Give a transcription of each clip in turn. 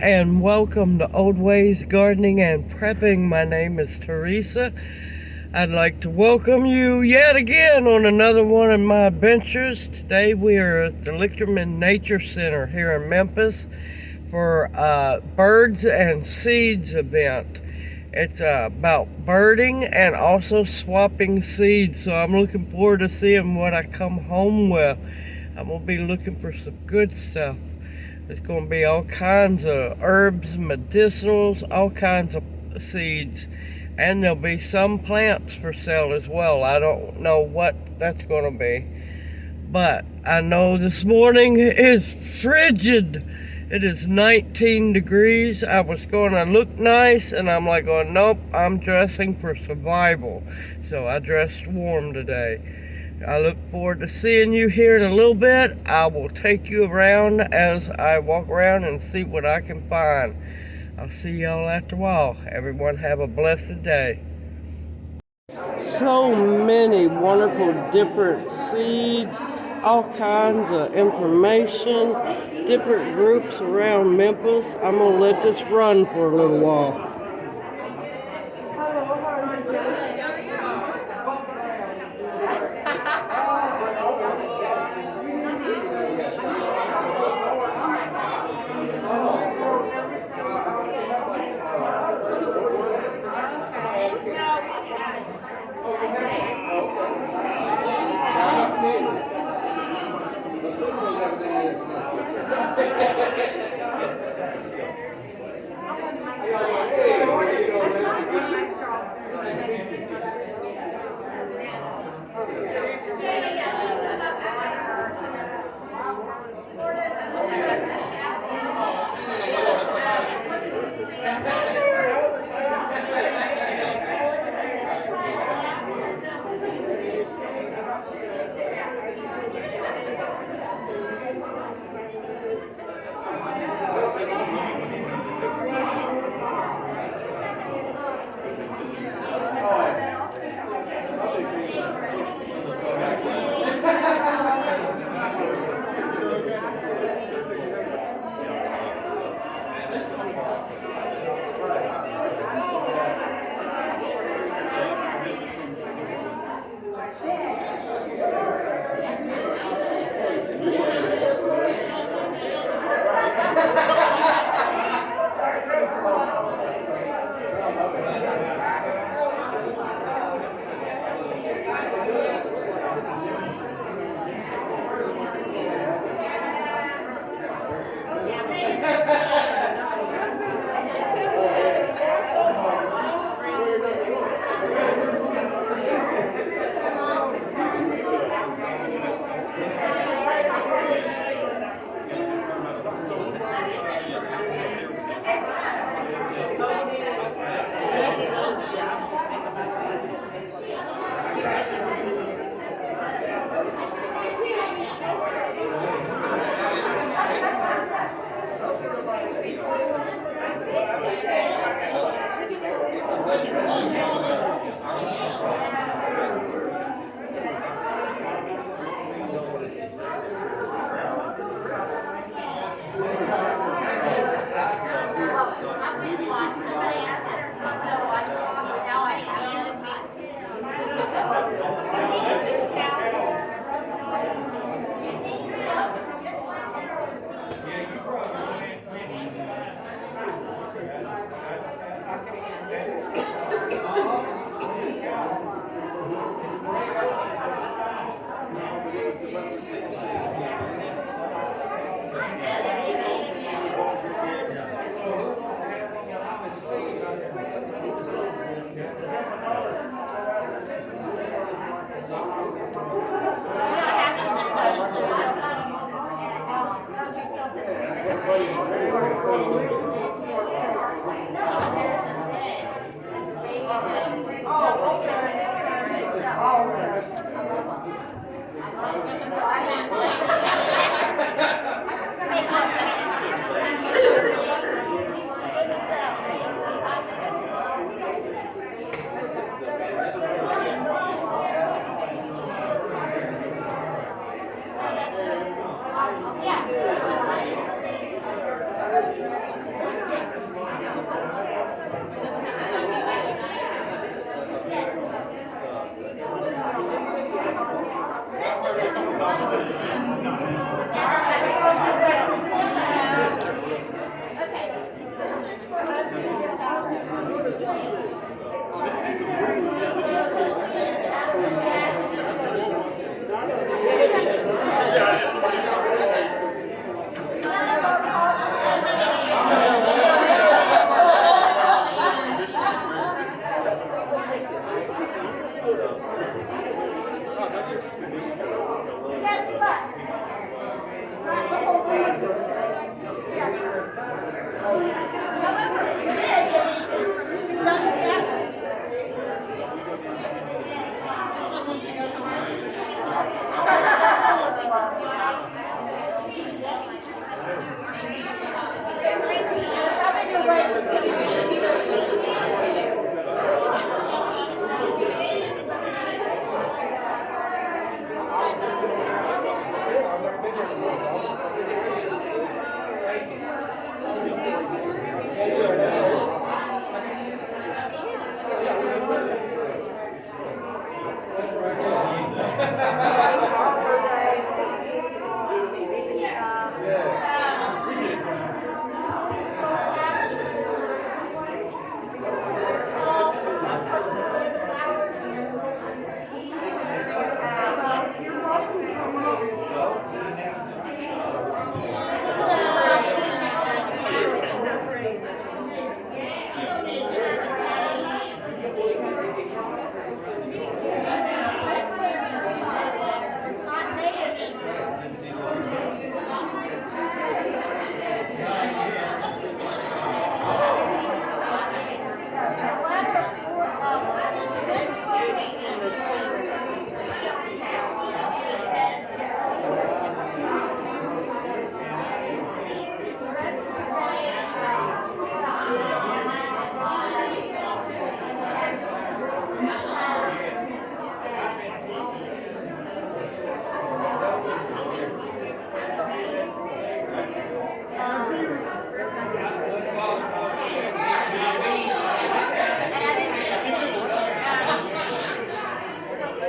and welcome to Old Ways Gardening and Prepping. My name is Teresa. I'd like to welcome you yet again on another one of my adventures. Today we are at the Lichterman Nature Center here in Memphis for a birds and seeds event. It's about birding and also swapping seeds, so I'm looking forward to seeing what I come home with. I'm going to be looking for some good stuff. There's going to be all kinds of herbs, medicinals, all kinds of seeds. And there'll be some plants for sale as well. I don't know what that's going to be. But I know this morning is frigid. It is 19 degrees. I was going to look nice, and I'm like, oh, nope, I'm dressing for survival. So I dressed warm today. I look forward to seeing you here in a little bit. I will take you around as I walk around and see what I can find. I'll see y'all after a while. Everyone have a blessed day. So many wonderful different seeds, all kinds of information, different groups around Memphis. I'm going to let this run for a little while. Yes, but not the whole thing. Yeah. However, it did be done with that one. How many way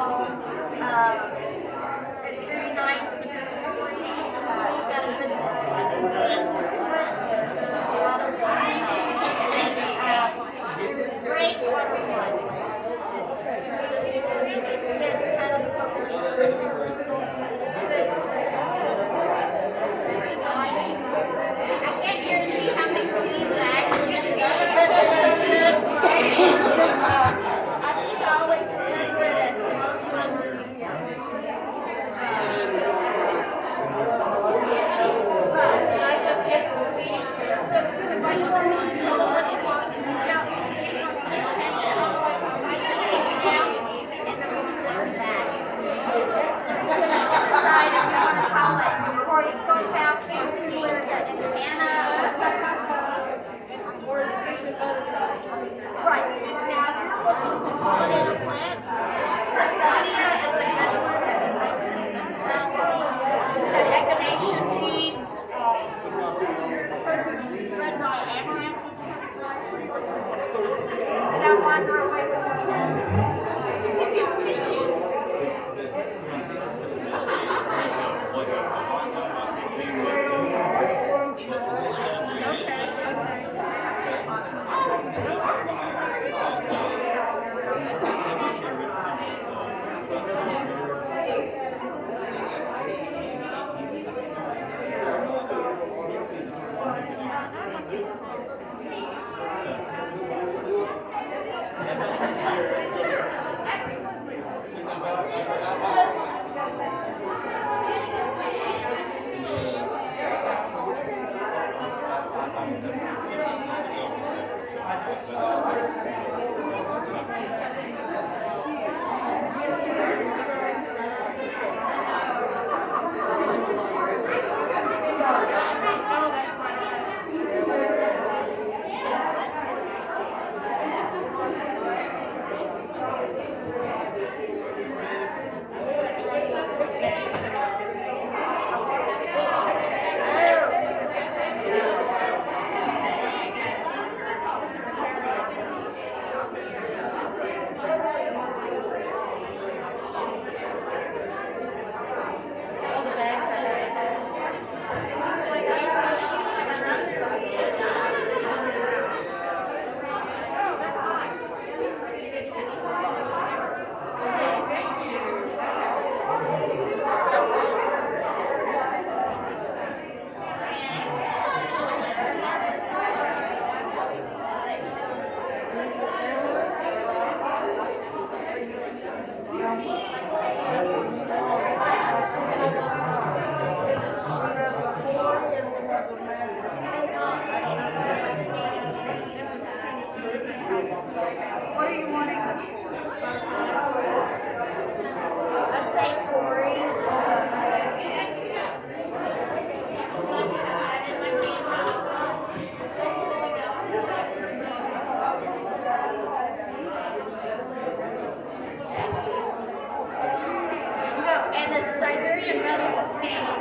was It's very nice medicinally. It's got a good to it. Great butterfly. It's kind of it's very nice. What are you wanting them for? Let's say Corey. Oh, and the Siberian Red Pants.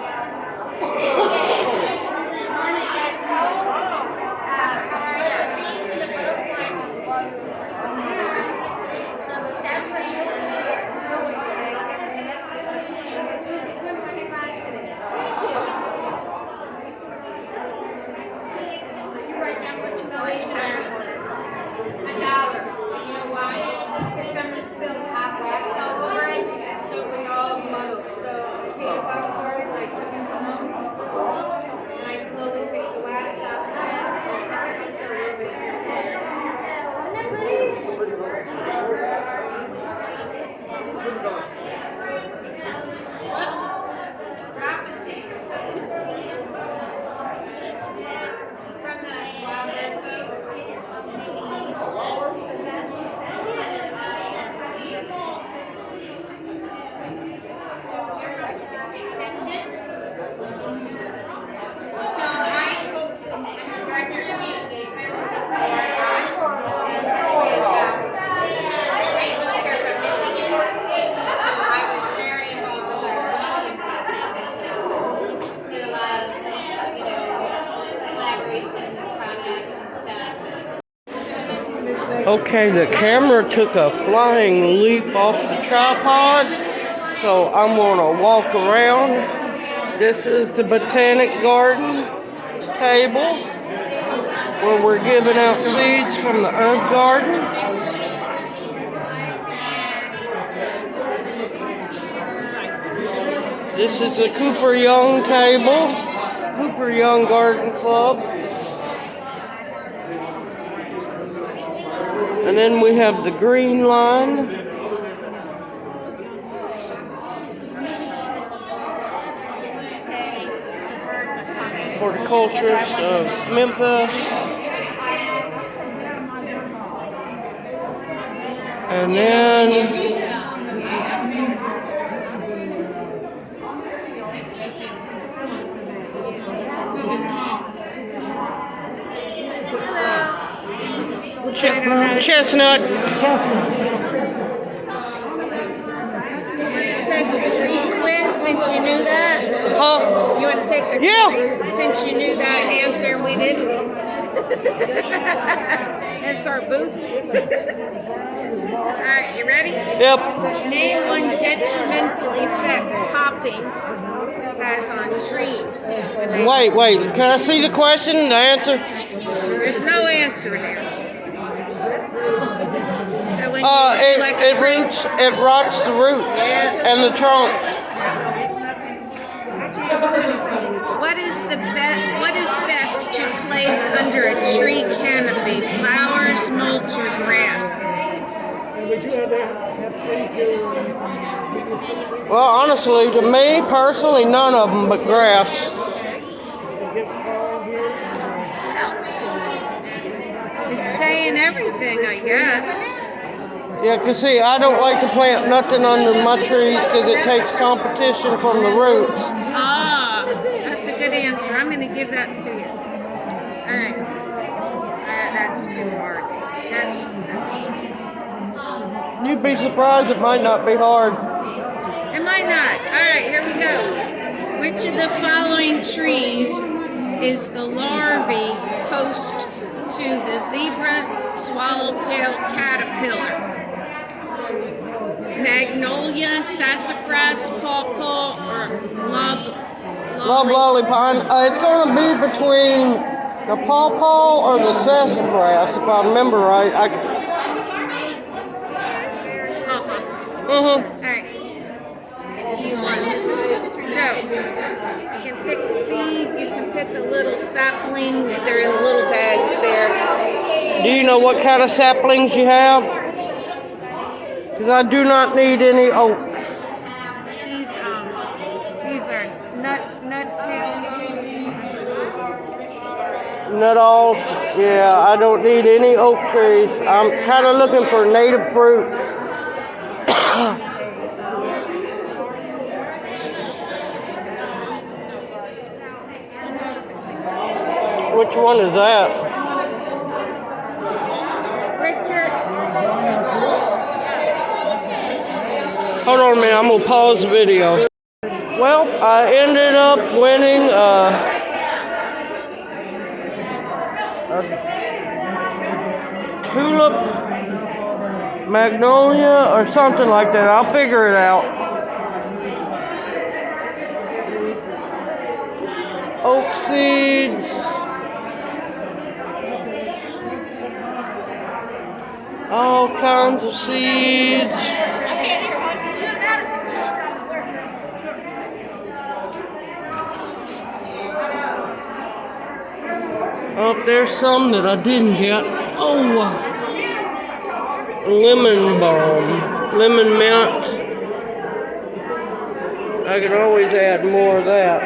Okay, the camera took a flying leap off the tripod, so I'm gonna walk around. This is the Botanic Garden table where we're giving out seeds from the herb garden. This is the Cooper Young table, Cooper Young Garden Club. And then we have the green line. Horticulturist of Memphis. And then Chestnut. Take the tree quiz since you knew that? Huh? You want to take the Yeah. tree since you knew that answer and we didn't? That's our booth. Alright, you ready? Yep. Name one detrimental effect topping has on trees. Wait. Can I see the question, the answer? There's no answer there. So when you It rots the roots and the trunk. What is best to place under a tree canopy? Flowers, mulch, or grass? Well, honestly, to me personally, none of them but grass. Well, saying everything, I guess. Yeah, 'cause see, I don't like to plant nothing under my trees because it takes competition from the roots. Ah, that's a good answer. I'm going to give that to you. All right. That's too hard. That's You'd be surprised, it might not be hard. It might not. All right, here we go. Which of the following trees is the larvae host to the zebra swallowtail caterpillar? Magnolia, sassafras, pawpaw, or Loblolly pine. It's going to be between the pawpaw or the sassafras, if I remember right. Pawpaw. All right. You won. So, you can pick seed, you can pick a little sapling. They're in the little bags there. Do you know what kind of saplings you have? Because I do not need any oaks. These are Nut-alls. Yeah, I don't need any oak trees. I'm kind of looking for native fruits. Which one is that? Richard. Hold on a minute, I'm gonna pause the video. Well, I ended up winning a tulip, magnolia, or something like that. I'll figure it out. Oak seeds. All kinds of seeds. Oh, there's some that I didn't get. Oh, lemon balm, lemon mint. I could always add more of that.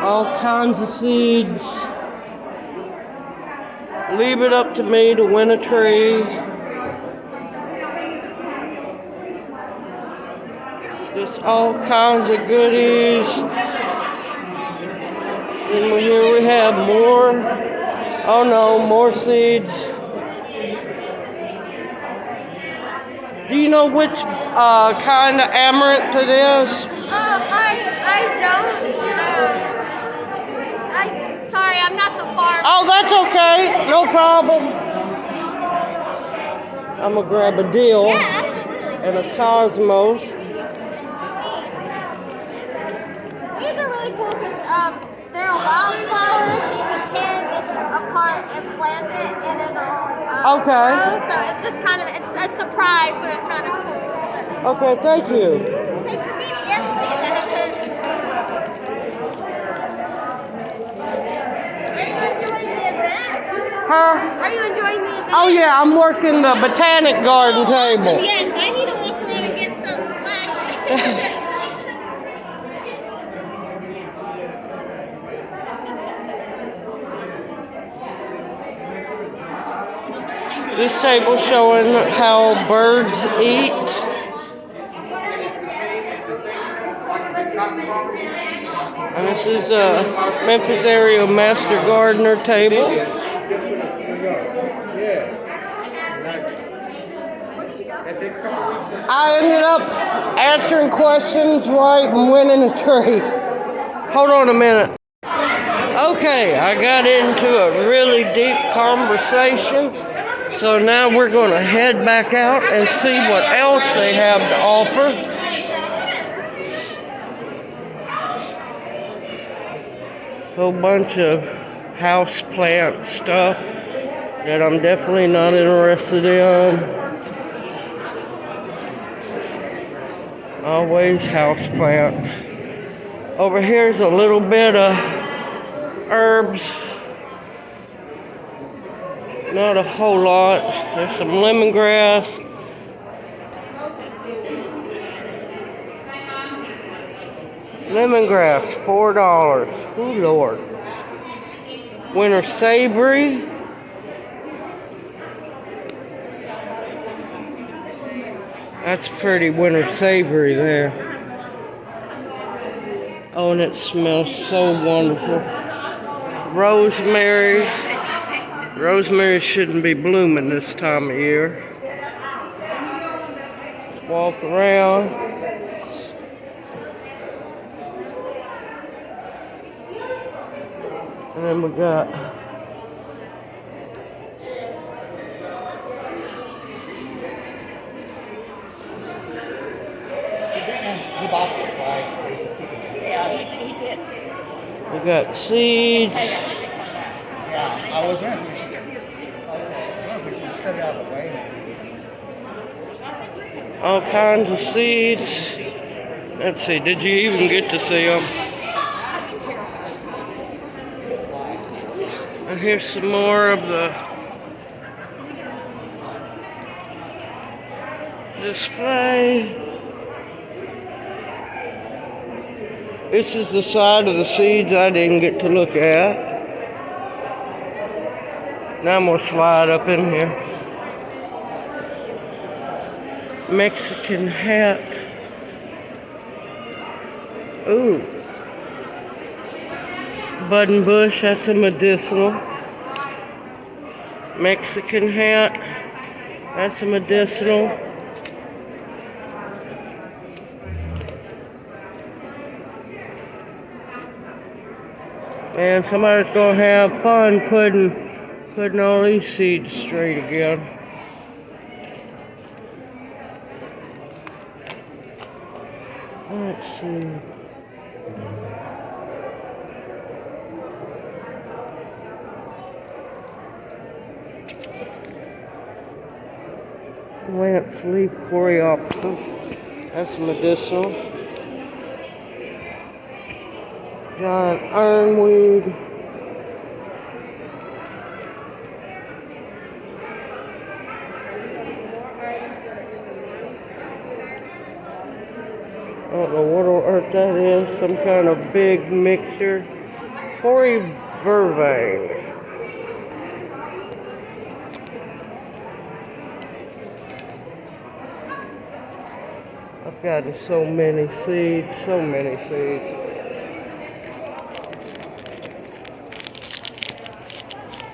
All kinds of seeds. Leave it up to me to win a tree. Just all kinds of goodies. And here we have more. Oh no, more seeds. Do you know which kind of amaranth it is? I don't. Sorry, I'm not the farmer. Oh, that's okay. No problem. I'm gonna grab a deal. Yeah, absolutely. And a cosmos. These are really cool because they're a wildflower, so you can tear this apart and plant it, and it'll Okay. grow. So it's just kind of, it's a surprise, but it's kind of cool. Okay, thank you. Take some beats, yes, please. I have time. Are you enjoying the event? Huh? Are you enjoying the event? Oh yeah, I'm working the botanic garden table. Awesome. Yes, I need to walk around and get some swag. This table showing how birds eat. And this is a Memphis area master gardener table. I ended up answering questions right and winning a tree. Hold on a minute. Okay, I got into a really deep conversation. So now we're going to head back out and see what else they have to offer. Whole bunch of house plant stuff that I'm definitely not interested in. Always house plants. Over here's a little bit of herbs. Not a whole lot. There's some lemongrass. Lemongrass, $4. Oh Lord. Winter savory. That's pretty winter savory there. Oh, and it smells so wonderful. Rosemary. Rosemary shouldn't be blooming this time of year. Walk around. And then we got He bought this, right? So he's just keeping it. Yeah, he did. we got seeds. Yeah, I was wondering if we should set it out of the way. All kinds of seeds. Let's see, did you even get to see them? And here's some more of the display. This is the side of the seeds I didn't get to look at. Now I'm gonna slide up in here. Mexican hat. Ooh. Button bush, that's a medicinal. Mexican hat, that's a medicinal. And somebody's gonna have fun putting all these seeds straight again. Let's see. Lance leaf coreopsis. That's medicinal. Giant ironweed. I don't know what on earth that is. Some kind of big mixture. Cory vervain. I've got so many seeds, so many seeds.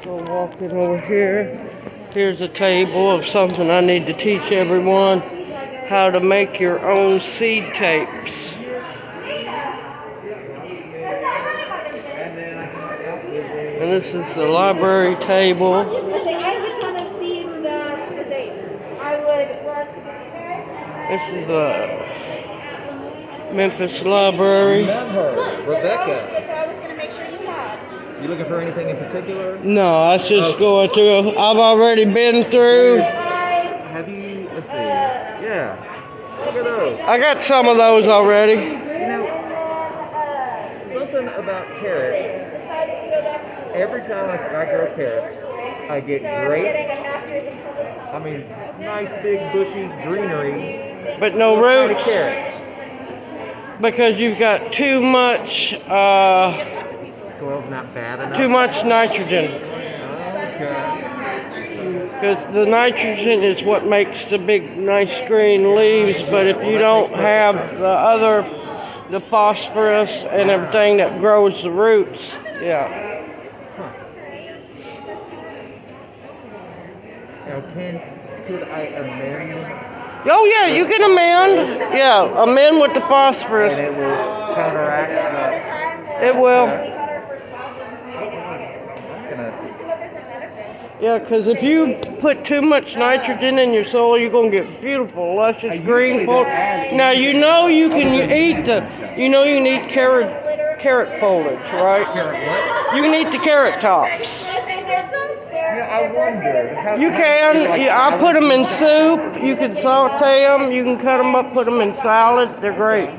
So walking over here. Here's a table of something I need to teach everyone. How to make your own seed tapes. And this is the library table. This is a Memphis library. Rebecca. You looking for anything in particular? No, I was just going through. I've already been through. Have you, let's see. Yeah. Look at those. I got some of those already. You know, something about carrots. Every time I grow carrots, I get great, I mean, nice big bushy greenery. But no roots. Carrots. Because you've got too much, Soil's not bad enough. too much nitrogen. Okay. Because the nitrogen is what makes the big, nice green leaves. But if you don't have the phosphorus and everything that grows the roots, yeah. Now, could I amend? Oh yeah, you can amend. Yeah, amend with the phosphorus. And it will counteract It will. the... Yeah, because if you put too much nitrogen in your soil, you're gonna get beautiful, luscious green foliage. Now you know you can eat you can eat carrot foliage, right? Carrot what? You can eat the carrot tops. Yeah, I wondered. You can. I put them in soup. You can saute them. You can cut them up, put them in salad. They're great.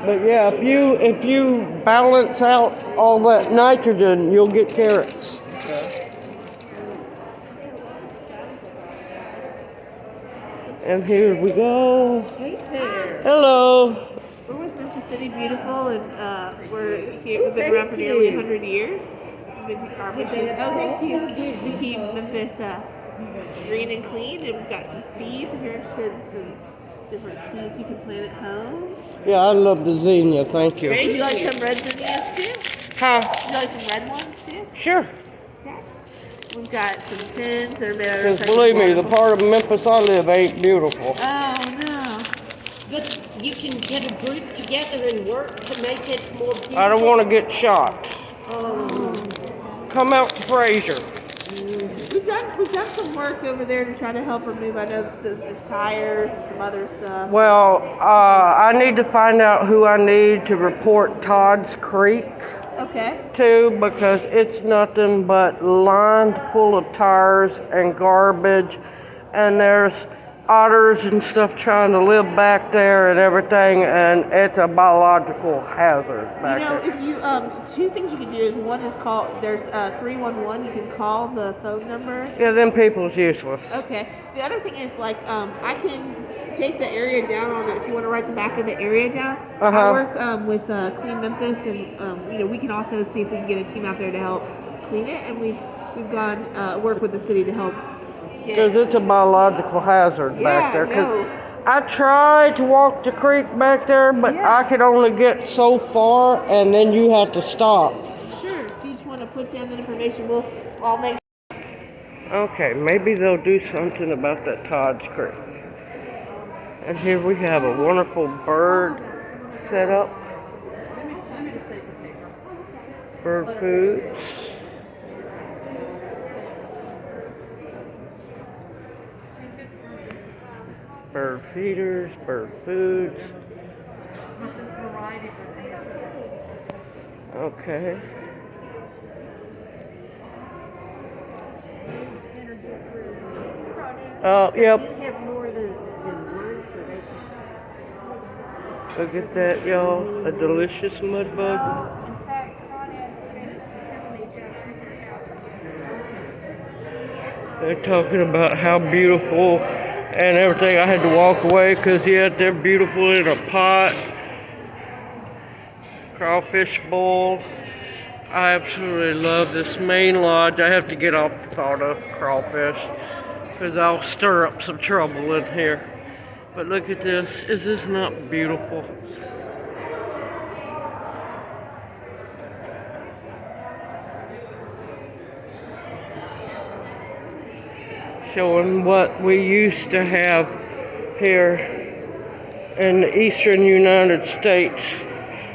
But yeah, if you balance out all that nitrogen, you'll get carrots. And here we go. Hey there. Hello. We're with Memphis City Beautiful, and we've been around for nearly 100 years. Our mission, thank you, to keep Memphis green and clean. And we've got some seeds. If you're interested in some different seeds you can plant at home. Yeah, I love the zinnia. Thank you. Would you like some red zinnias too? Huh? Would you like some red ones too? Sure. Okay. We've got some pins that are made out of. Because believe me, the part of Memphis I live ain't beautiful. Oh no. But you can get a group together and work to make it more beautiful. I don't want to get shot. Oh. Come out to Fraser. We've done some work over there to try to help remove. I know that there's tires and some other stuff. Well, I need to find out who I need to report Todd's Creek Okay. to, because it's nothing but lined full of tires and garbage, and there's otters and stuff trying to live back there and everything, and it's a biological hazard back You know, there. if you two things you can do is one is call. There's 311. You can call the phone number. Yeah, them people's useless. Okay. The other thing is I can take the area down on it if you want to write the back of the area down. I work with Clean Memphis, and we can also see if we can get a team out there to help clean it, and we've gone work with the city to help. Because it's a biological hazard back there. Because I tried to walk the creek back there, but I could only get so far, and then you have to stop. Sure. If you just want to put down that information, I'll make. Okay, maybe they'll do something about that Todd's Creek. And here we have a wonderful bird setup. Bird foods. Bird feeders, bird foods. Okay. Yep. Look at that, y'all. A delicious mud bug. They're talking about how beautiful and everything. I had to walk away because, yeah, they're beautiful in a pot. Crawfish bowl. I absolutely love this main lodge. I have to get off the thought of crawfish because I'll stir up some trouble in here. But look at this. Is this not beautiful? Showing what we used to have here in the eastern United States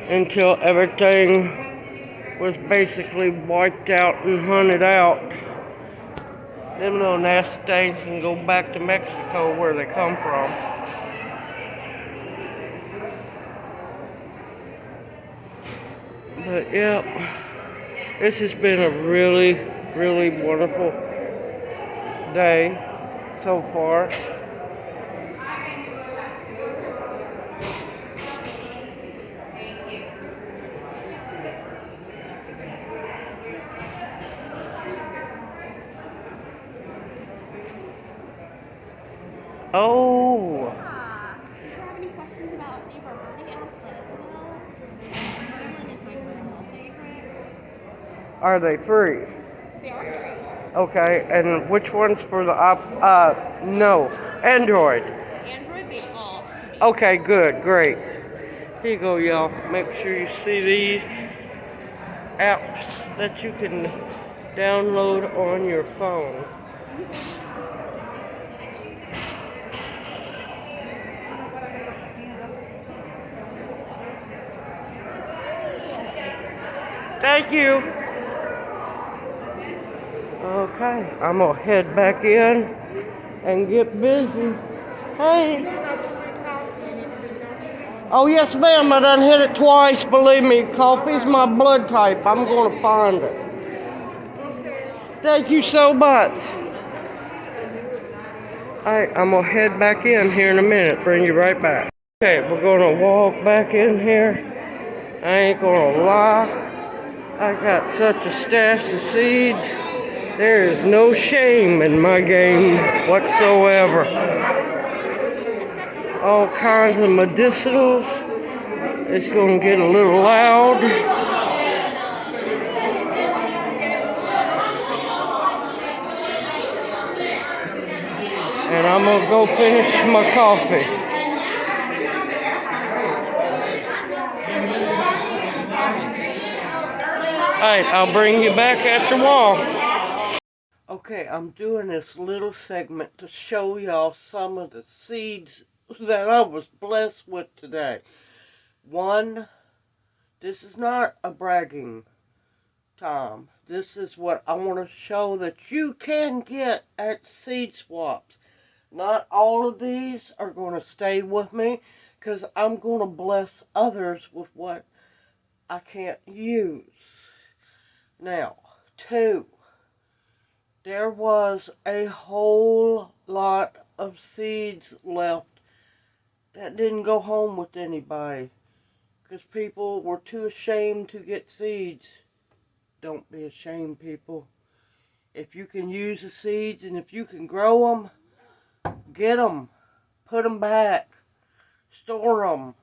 until everything was basically wiped out and hunted out. Them little nasty things can go back to Mexico where they come from. But yeah, this has been a really, really wonderful day so far. Oh. If you have any questions about any of our burning apps, let us know. Gremlin is my personal favorite. Are they free? They are free. Okay, and which one's for the no, Android. Android, they all. Okay, good, great. Here you go, y'all. Make sure you see these apps that you can download on your phone. Thank you. Okay, I'm gonna head back in and get busy. Hey. Oh yes ma'am, I done hit it twice, believe me. Coffee's my blood type. I'm gonna find it. Thank you so much. Alright, I'm gonna head back in here in a minute, bring you right back. Okay, we're gonna walk back in here. I ain't gonna lie. I got such a stash of seeds. There is no shame in my game whatsoever. all kinds of medicinals. It's going to get a little loud. And I'm going to go finish my coffee. Alright, I'll bring you back after a while. Okay, I'm doing this little segment to show y'all some of the seeds that I was blessed with today. One, this is not a bragging time. This is what I want to show that you can get at seed swaps. Not all of these are going to stay with me because I'm going to bless others with what I can't use. Now, two, there was a whole lot of seeds left that didn't go home with anybody because people were too ashamed to get seeds. Don't be ashamed, people. If you can use the seeds and if you can grow them, get them, put them back, store them.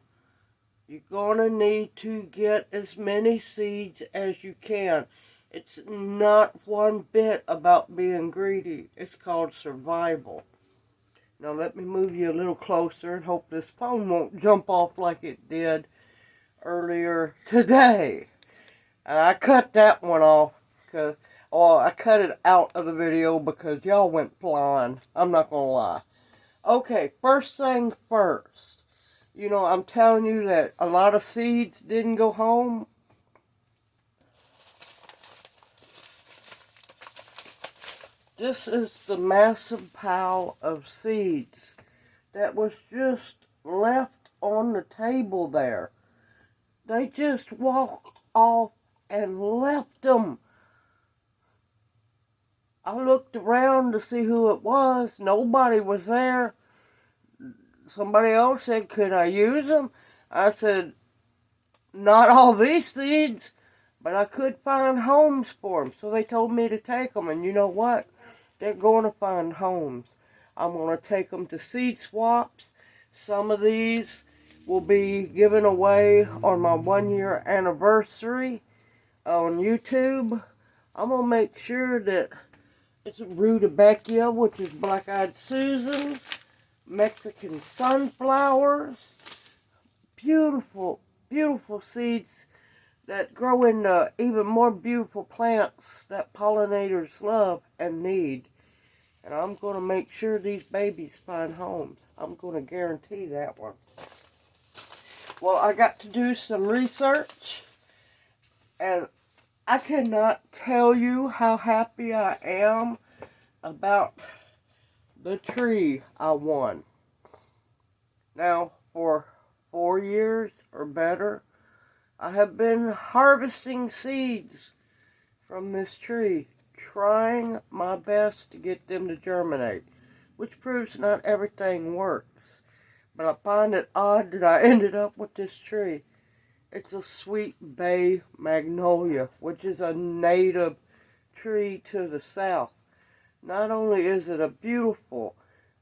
You're going to need to get as many seeds as you can. It's not one bit about being greedy. It's called survival. Now let me move you a little closer and hope this phone won't jump off like it did earlier today. And I cut that one off because, well, I cut it out of the video because y'all went flying. I'm not going to lie. Okay, first thing first. You know, I'm telling you that a lot of seeds didn't go home. This is the massive pile of seeds that was just left on the table there. They just walked off and left them. I looked around to see who it was. Nobody was there. Somebody else said, could I use them? I said, not all these seeds, but I could find homes for them. So they told me to take them. And you know what? They're going to find homes. I'm going to take them to seed swaps. Some of these will be given away on my 1-year anniversary on YouTube. I'm going to make sure that it's rutabaga, which is black-eyed Susans, Mexican sunflowers, beautiful, beautiful seeds that grow into even more beautiful plants that pollinators love and need. And I'm going to make sure these babies find homes. I'm going to guarantee that one. Well, I got to do some research, and I cannot tell you how happy I am about the tree I won. Now, for 4 years or better, I have been harvesting seeds from this tree, trying my best to get them to germinate, which proves not everything works. But I find it odd that I ended up with this tree. It's a sweet bay magnolia, which is a native tree to the south. Not only is it a beautiful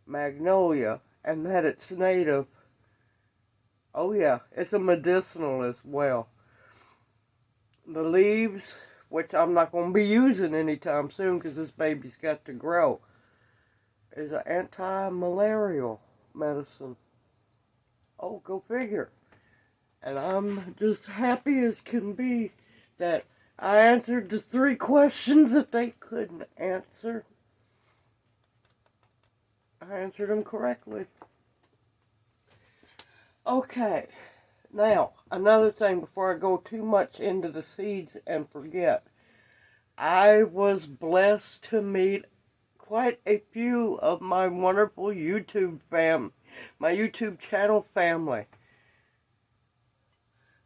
magnolia, and that it's native, oh yeah, it's a medicinal as well. The leaves, which I'm not going to be using anytime soon because this baby's got to grow, is an anti-malarial medicine. Oh, go figure. And I'm just happy as can be that I answered the 3 questions that they couldn't answer. I answered them correctly. Okay, now, another thing before I go too much into the seeds and forget. I was blessed to meet quite a few of my wonderful YouTube my YouTube channel family.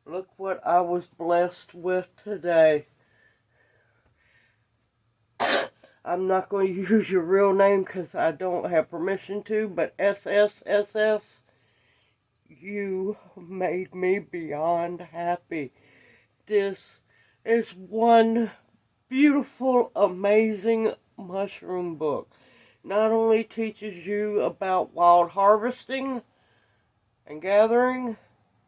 Look what I was blessed with today. I'm not going to use your real name because I don't have permission to, but SSSS, you made me beyond happy. This is one beautiful, amazing mushroom book. Not only teaches you about wild harvesting, and gathering,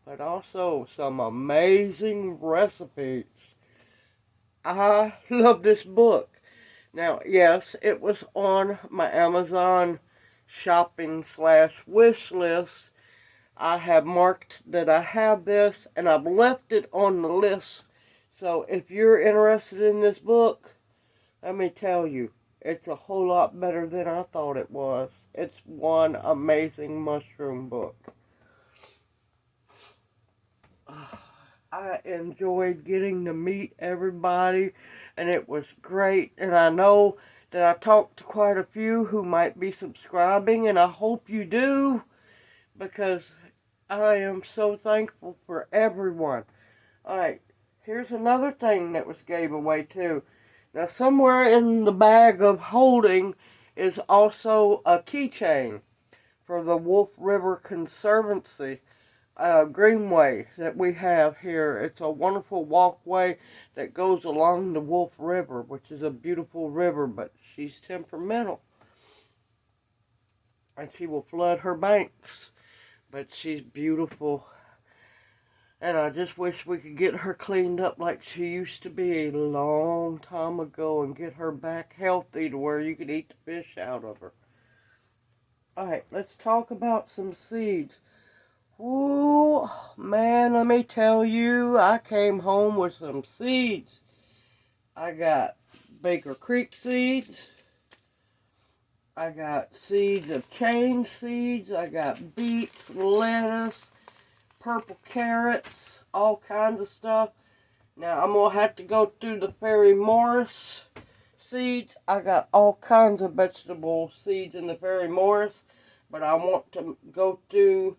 but also some amazing recipes. I love this book. Now, yes, it was on my Amazon shopping / wish list. I have marked that I have this, and I've left it on the list. So if you're interested in this book, let me tell you, it's a whole lot better than I thought it was. It's one amazing mushroom book. I enjoyed getting to meet everybody, and it was great. And I know that I talked to quite a few who might be subscribing, and I hope you do, because I am so thankful for everyone. Alright, here's another thing that was gave away too. Now, somewhere in the bag of holding is also a keychain for the Wolf River Conservancy greenway that we have here. It's a wonderful walkway that goes along the Wolf River, which is a beautiful river, but she's temperamental. And she will flood her banks, but she's beautiful. And I just wish we could get her cleaned up like she used to be a long time ago and get her back healthy to where you could eat the fish out of her. Alright, let's talk about some seeds. Ooh, man, let me tell you, I came home with some seeds. I got Baker Creek seeds. I got seeds of change seeds. I got beets, lettuce, purple carrots, all kinds of stuff. Now, I'm going to have to go through the Fairy Morris seeds. I got all kinds of vegetable seeds in the Fairy Morris, but I want to go through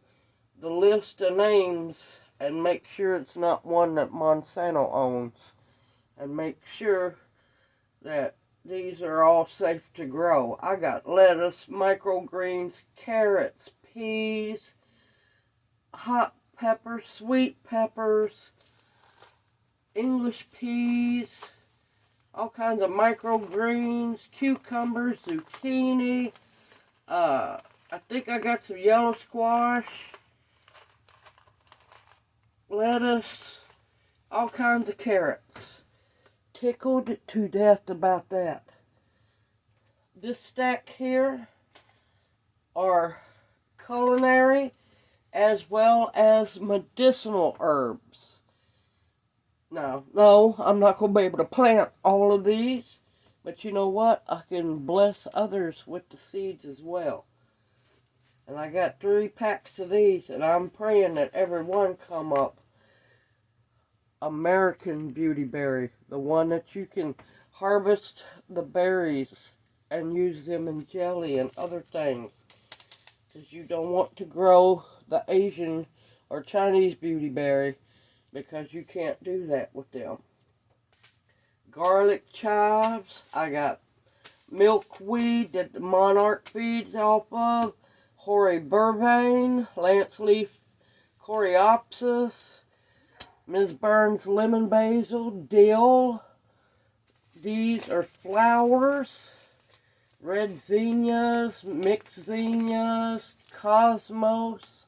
the list of names and make sure it's not one that Monsanto owns, and make sure that these are all safe to grow. I got lettuce, microgreens, carrots, peas, hot peppers, sweet peppers, English peas, all kinds of microgreens, cucumbers, zucchini. I think I got some yellow squash, lettuce, all kinds of carrots. Tickled to death about that. This stack here are culinary as well as medicinal herbs. Now, no, I'm not going to be able to plant all of these, but you know what? I can bless others with the seeds as well. And I got 3 packs of these, and I'm praying that every one come up American beautyberry, the one that you can harvest the berries and use them in jelly and other things. Because you don't want to grow the Asian or Chinese beautyberry, because you can't do that with them. Garlic chives. I got milkweed that the monarch feeds off of. Hoary vervain, lance leaf coreopsis, Ms. Burns lemon basil, dill. These are flowers. Red zinnias, mixed zinnias, cosmos.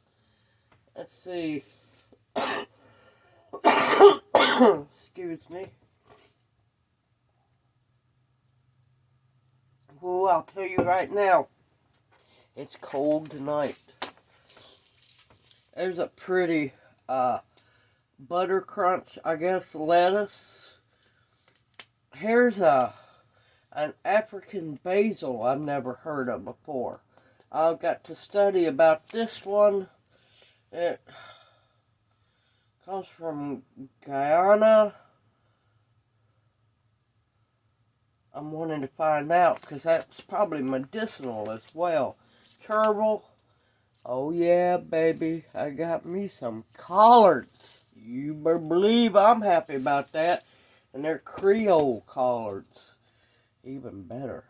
Let's see. Excuse me. Oh, I'll tell you right now, it's cold tonight. There's a pretty butter crunch, I guess, lettuce. Here's an African basil I've never heard of before. I've got to study about this one. It comes from Guyana. I'm wanting to find out, because that's probably medicinal as well. Chervil. Oh yeah, baby. I got me some collards. You better believe I'm happy about that. And they're Creole Collards. Even better.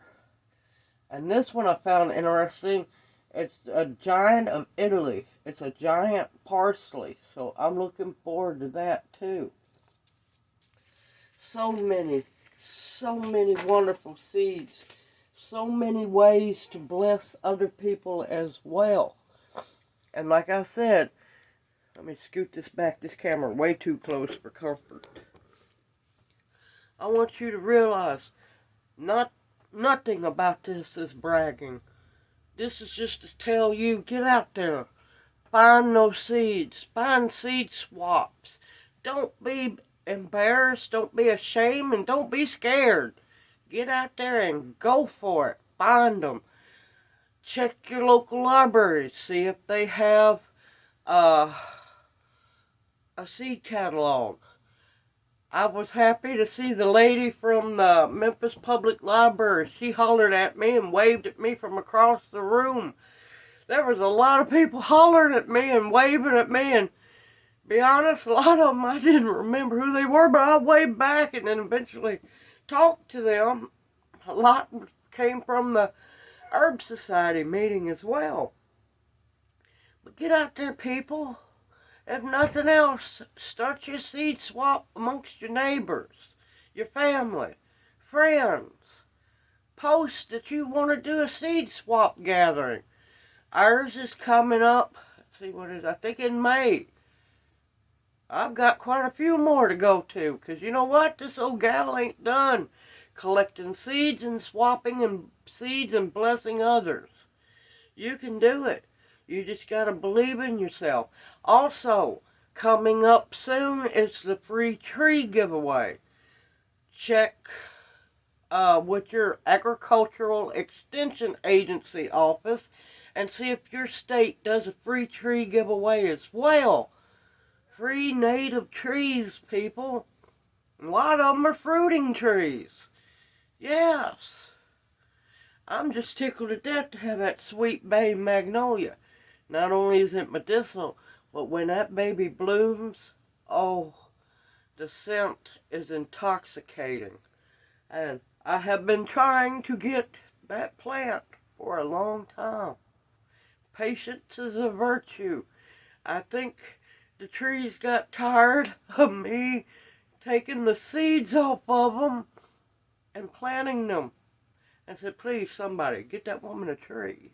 And this one I found interesting. It's a giant of Italy. It's a giant parsley. So I'm looking forward to that too. So many wonderful seeds. So many ways to bless other people as well. And like I said, let me scoot this camera way too close for comfort. I want you to realize nothing about this is bragging. This is just to tell you, get out there. Find those seeds. Find seed swaps. Don't be embarrassed. Don't be ashamed. And don't be scared. Get out there and go for it. Find them. Check your local libraries. See if they have a seed catalog. I was happy to see the lady from the Memphis Public Library. She hollered at me and waved at me from across the room. There was a lot of people hollering at me and waving at me, and be honest, a lot of them I didn't remember who they were, but I waved back and then eventually talked to them. A lot came from the Herb Society meeting as well. But get out there, people. If nothing else, start your seed swap amongst your neighbors, your family, friends. Post that you want to do a seed swap gathering. Ours is coming up, let's see what it is, I think in May. I've got quite a few more to go to, because you know what? This old gal ain't done collecting seeds and swapping and seeds and blessing others. You can do it. You just got to believe in yourself. Also, coming up soon is the free tree giveaway. Check with your agricultural extension agency office and see if your state does a free tree giveaway as well. Free native trees, people. A lot of them are fruiting trees. Yes. I'm just tickled to death to have that sweet bay magnolia. Not only is it medicinal, but when that baby blooms, oh, the scent is intoxicating. And I have been trying to get that plant for a long time. Patience is a virtue. I think the trees got tired of me taking the seeds off of them and planting them. I said, please, somebody, get that woman a tree.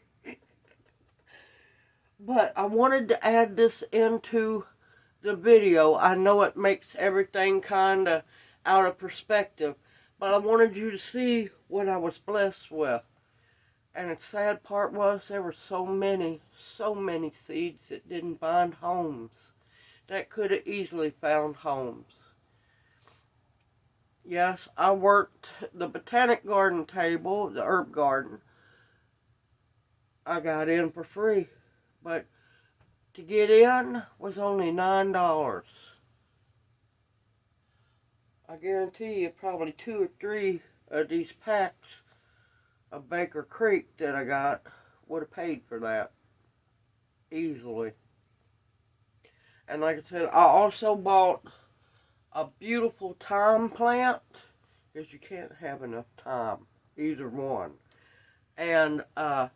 But I wanted to add this into the video. I know it makes everything kind of out of perspective, but I wanted you to see what I was blessed with. And the sad part was there were so many seeds that didn't find homes. That could have easily found homes. Yes, I worked the botanic garden table, the herb garden. I got in for free. But to get in was only $9. I guarantee you probably 2 or 3 of these packs of Baker Creek that I got would have paid for that easily. And like I said, I also bought a beautiful thyme plant, because you can't have enough thyme, either one. And a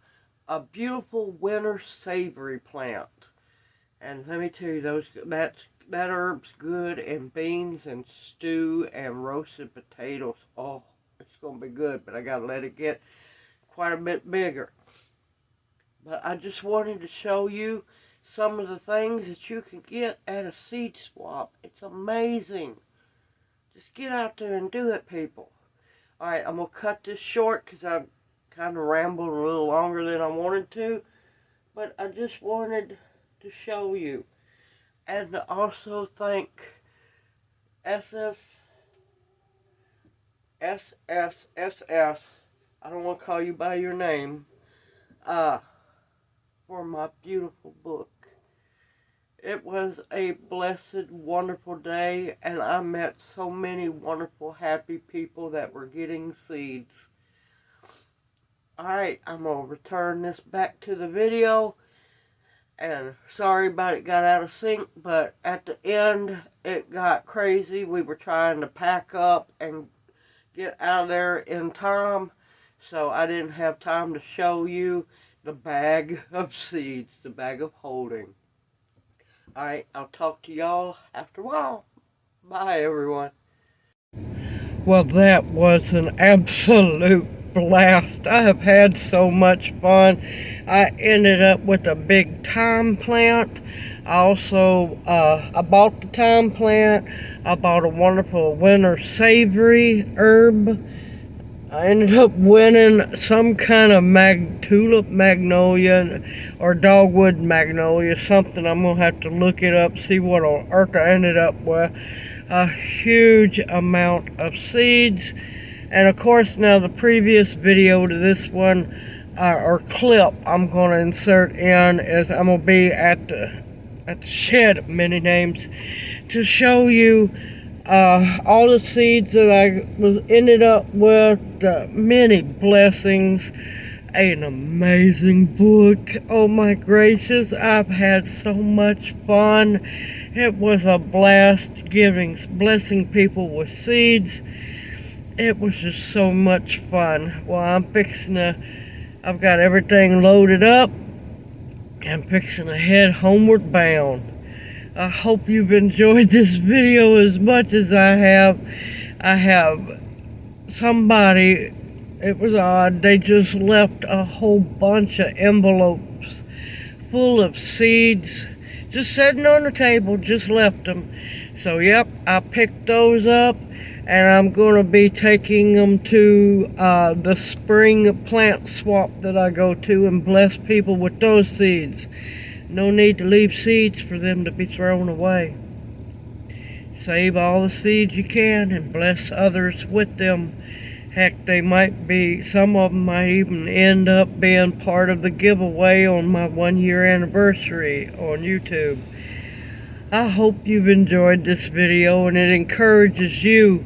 beautiful winter savory plant. And let me tell you, that herb's good in beans and stew and roasted potatoes. Oh, it's going to be good, but I got to let it get quite a bit bigger. But I just wanted to show you some of the things that you can get at a seed swap. It's amazing. Just get out there and do it, people. Alright, I'm going to cut this short because I've kind of rambled a little longer than I wanted to. But I just wanted to show you. And to also thank SSSS. I don't want to call you by your name. For my beautiful book. It was a blessed, wonderful day, and I met so many wonderful, happy people that were getting seeds. Alright, I'm going to return this back to the video, and sorry about it got out of sync, but at the end, it got crazy. We were trying to pack up and get out of there in time, so I didn't have time to show you the bag of seeds, the bag of holding. Alright, I'll talk to y'all after a while. Bye, everyone. Well, that was an absolute blast. I have had so much fun. I ended up with a big thyme plant. I also I bought the thyme plant. I bought a wonderful winter savory herb. I ended up winning some kind of tulip magnolia or dogwood magnolia, something. I'm going to have to look it up, see what on earth I ended up with. A huge amount of seeds. And of course, now the previous video to this one, or clip I'm going to insert in, is I'm going to be at the shed, many names, to show you all the seeds that I ended up with, many blessings, an amazing book. Oh my gracious, I've had so much fun. It was a blast blessing people with seeds. It was just so much fun. Well, I've got everything loaded up and fixing to head homeward bound. I hope you've enjoyed this video as much as I have. I have somebody, it was odd, they just left a whole bunch of envelopes full of seeds, just sitting on the table, just left them. So yep, I picked those up, and I'm going to be taking them to the spring plant swap that I go to and bless people with those seeds. No need to leave seeds for them to be thrown away. Save all the seeds you can and bless others with them. Heck, some of them might even end up being part of the giveaway on my 1-year anniversary on YouTube. I hope you've enjoyed this video and it encourages you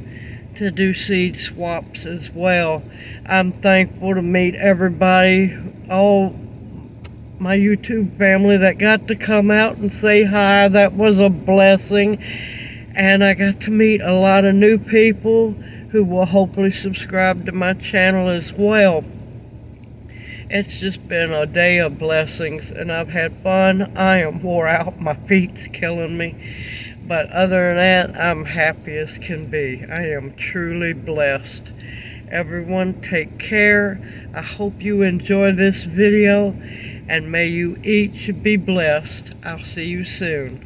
to do seed swaps as well. I'm thankful to meet everybody, all my YouTube family that got to come out and say hi. That was a blessing. And I got to meet a lot of new people who will hopefully subscribe to my channel as well. It's just been a day of blessings, and I've had fun. I am wore out. My feet's killing me. But other than that, I'm happy as can be. I am truly blessed. Everyone take care. I hope you enjoy this video, and may you each be blessed. I'll see you soon.